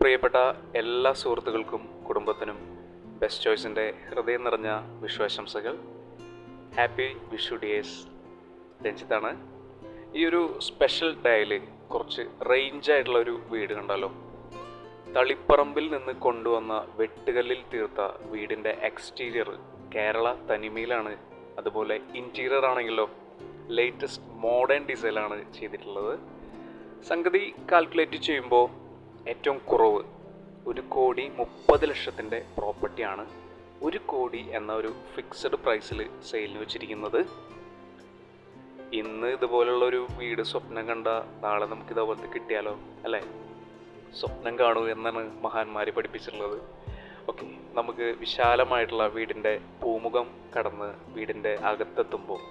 പ്രിയപ്പെട്ട എല്ലാ സുഹൃത്തുക്കൾക്കും കുടുംബത്തിനും ബെസ്റ്റ് ചോയ്സിൻ്റെ ഹൃദയം നിറഞ്ഞ വിശ്വാശംസകൾ. Happy Vishu days. രഞ്ജിത്താണ്. ഈ ഒരു സ്പെഷ്യൽ ഡേയിൽ കുറച്ച് റേഞ്ചായിട്ടുള്ള ഒരു വീട് കണ്ടാലോ. തളിപ്പറമ്പിൽ നിന്ന് കൊണ്ടുവന്ന വെട്ടുകല്ലിൽ തീർത്ത വീടിൻ്റെ എക്സ്റ്റീരിയർ കേരള തനിമയിലാണ്. അതുപോലെ ഇൻറ്റീരിയർ ആണെങ്കിലോ ലേറ്റസ്റ്റ് മോഡേൺ ഡിസൈനാണ് ചെയ്തിട്ടുള്ളത്. സംഗതി കാൽക്കുലേറ്റ് ചെയ്യുമ്പോൾ ഏറ്റവും കുറവ് 1,30,00,000 പ്രോപ്പർട്ടിയാണ് 1 കോടി എന്ന ഒരു ഫിക്സഡ് പ്രൈസിൽ സെയിലിന് വെച്ചിരിക്കുന്നത്. ഇന്ന് ഇതുപോലുള്ളൊരു വീട് സ്വപ്നം കണ്ട നാളെ നമുക്ക് ഇതേപോലത്തെ കിട്ടിയാലോ അല്ലേ? സ്വപ്നം കാണൂ എന്നാണ് മഹാന്മാർ പഠിപ്പിച്ചിട്ടുള്ളത്. ഓക്കെ, നമുക്ക് വിശാലമായിട്ടുള്ള വീടിൻ്റെ പൂമുഖം കടന്ന് വീടിൻ്റെ അകത്തെത്തുമ്പോൾ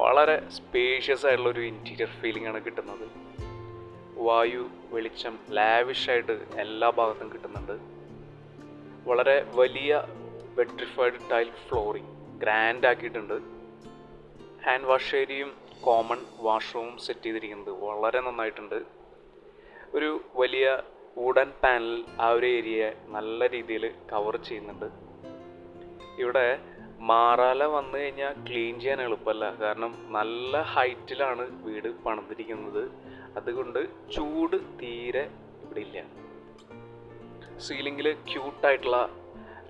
വളരെ സ്പേഷ്യസ് ആയിട്ടുള്ളൊരു ഇൻറ്റീരിയർ ഫീലിംഗ് ആണ് കിട്ടുന്നത്. വായു, വെളിച്ചം ലാവിഷായിട്ട് എല്ലാ ഭാഗത്തും കിട്ടുന്നുണ്ട്. വളരെ വലിയ വെട്രിഫൈഡ് ടൈൽ ഫ്ലോറിങ് ഗ്രാൻഡ് ആക്കിയിട്ടുണ്ട്. ഹാൻഡ് വാഷ് ഏരിയയും കോമൺ വാഷ്റൂമും സെറ്റ് ചെയ്തിരിക്കുന്നത് വളരെ നന്നായിട്ടുണ്ട്. ഒരു വലിയ വുഡൻ പാനൽ ആ ഒരു ഏരിയ നല്ല രീതിയിൽ കവർ ചെയ്യുന്നുണ്ട്. ഇവിടെ മാറാല വന്നു കഴിഞ്ഞാൽ ക്ലീൻ ചെയ്യാൻ എളുപ്പമല്ല, കാരണം നല്ല ഹൈറ്റിലാണ് വീട് പണിതിരിക്കുന്നത്. അതുകൊണ്ട് ചൂട് തീരെ ഇവിടെ ഇല്ല. സീലിങ്ങിൽ ക്യൂട്ടായിട്ടുള്ള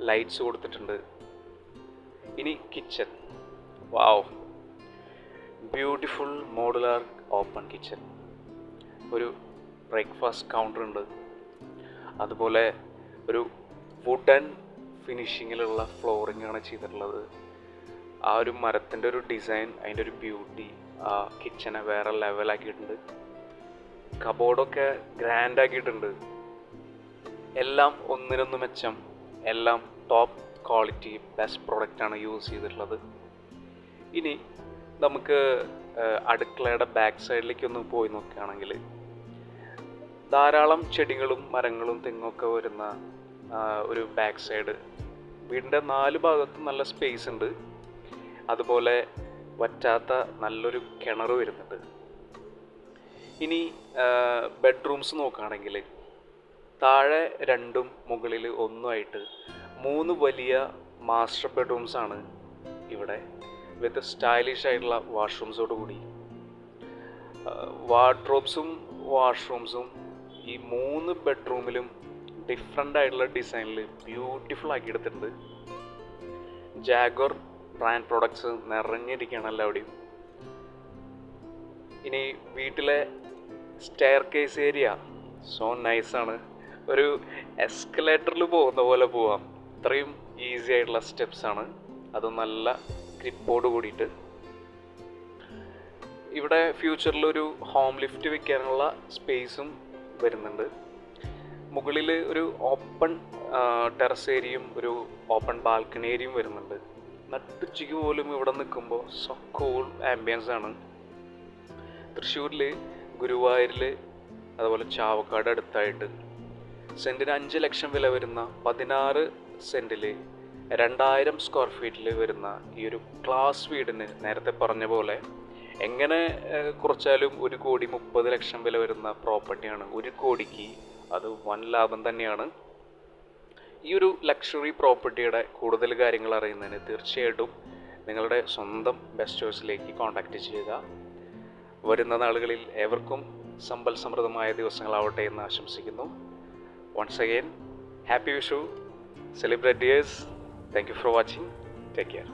ലൈറ്റ്സ് കൊടുത്തിട്ടുണ്ട്. ഇനി കിച്ചൺ. വാവ്, ബ്യൂട്ടിഫുൾ മോഡുലാർ ഓപ്പൺ കിച്ചൺ. ഒരു ബ്രേക്ക്ഫാസ്റ്റ് കൗണ്ടർ ഉണ്ട്. അതുപോലെ ഒരു വുഡൻ ഫിനിഷിങ്ങിലുള്ള ഫ്ലോറിംഗ് ആണ് ചെയ്തിട്ടുള്ളത്. ആ ഒരു മരത്തിൻ്റെ ഒരു ഡിസൈൻ, അതിൻ്റെ ഒരു ബ്യൂട്ടി ആ കിച്ചനെ വേറെ ലെവലാക്കിയിട്ടുണ്ട്. കബോർഡൊക്കെ ഗ്രാൻഡ് ആക്കിയിട്ടുണ്ട്. എല്ലാം ഒന്നിനൊന്ന് മെച്ചം. എല്ലാം ടോപ്പ് ക്വാളിറ്റി ബെസ്റ്റ് പ്രോഡക്റ്റാണ് യൂസ് ചെയ്തിട്ടുള്ളത്. ഇനി നമുക്ക് അടുക്കളയുടെ ബാക്ക് സൈഡിലേക്കൊന്ന് പോയി നോക്കുകയാണെങ്കിൽ ധാരാളം ചെടികളും മരങ്ങളും തെങ്ങൊക്കെ വരുന്ന ഒരു ബാക്ക് സൈഡ്. വീടിൻ്റെ 4 ഭാഗത്തും നല്ല സ്പേസ് ഉണ്ട്. അതുപോലെ വറ്റാത്ത നല്ലൊരു കിണർ വരുന്നുണ്ട്. ഇനി ബെഡ്റൂംസ് നോക്കുകയാണെങ്കിൽ താഴെ 2ഉം മുകളിൽ 1ഉമായിട്ട് 3 വലിയ മാസ്റ്റർ ബെഡ്റൂംസാണ് ഇവിടെ, വിത്ത് സ്റ്റൈലിഷ് ആയിട്ടുള്ള വാഷ്റൂംസോട് കൂടി. വാർഡ്രോബ്സും വാഷ്റൂംസും ഈ 3 ബെഡ്റൂമിലും ഡിഫറെൻ്റ് ആയിട്ടുള്ള ഡിസൈനിൽ ബ്യൂട്ടിഫുൾ ആക്കി എടുത്തിട്ടുണ്ട്. ജാഗ്വർ ബ്രാൻഡ് പ്രോഡക്ട്സ് നിറഞ്ഞിരിക്കുകയാണ് എല്ലാവിടെയും. ഇനി വീട്ടിലെ സ്റ്റെയർ കേസ് ഏരിയ സോ നൈസാണ്. ഒരു എസ്കലേറ്ററിൽ പോകുന്ന പോലെ പോവാം. ഇത്രയും ഈസി ആയിട്ടുള്ള സ്റ്റെപ്സാണ്, അത് നല്ല ഗ്രിപ്പോട് കൂടിയിട്ട്. ഇവിടെ ഫ്യൂച്ചറിലൊരു ഹോം ലിഫ്റ്റ് വെക്കാനുള്ള സ്പേസും വരുന്നുണ്ട്. മുകളിൽ ഒരു ഓപ്പൺ ടെറസ് ഏരിയയും ഒരു ഓപ്പൺ ബാൽക്കണി ഏരിയയും വരുന്നുണ്ട്. നട്ടുച്ചയ്ക്ക് പോലും ഇവിടെ നിൽക്കുമ്പോൾ സോ കൂൾ ആംബിയൻസ് ആണ്. തൃശ്ശൂരിൽ ഗുരുവായൂരിൽ അതുപോലെ ചാവക്കാട് അടുത്തായിട്ട് സെൻറ്റിന് 5 ലക്ഷം വില വരുന്ന 16 സെൻറ്റിൽ 2000 സ്ക്വയർ ഫീറ്റിൽ വരുന്ന ഈ ഒരു ക്ലാസ് വീടിന് നേരത്തെ പറഞ്ഞ പോലെ എങ്ങനെ കുറച്ചാലും 1,30,00,000 വില വരുന്ന പ്രോപ്പർട്ടിയാണ് 1 കോടിക്ക്. അത് വൻ ലാഭം തന്നെയാണ്. ഈ ഒരു ലക്ഷറി പ്രോപ്പർട്ടിയുടെ കൂടുതൽ കാര്യങ്ങൾ അറിയുന്നതിന് തീർച്ചയായിട്ടും നിങ്ങളുടെ സ്വന്തം ബെസ്റ്റ് ചോയ്സിലേക്ക് കോൺടാക്റ്റ് ചെയ്യുക. വരുന്ന നാളുകളിൽ ഏവർക്കും സമ്പൽ സമൃദ്ധമായ ദിവസങ്ങളാവട്ടെ എന്ന് ആശംസിക്കുന്നു. Once again happy Vishu. Celebrate dears. Thank you for watching. Take care.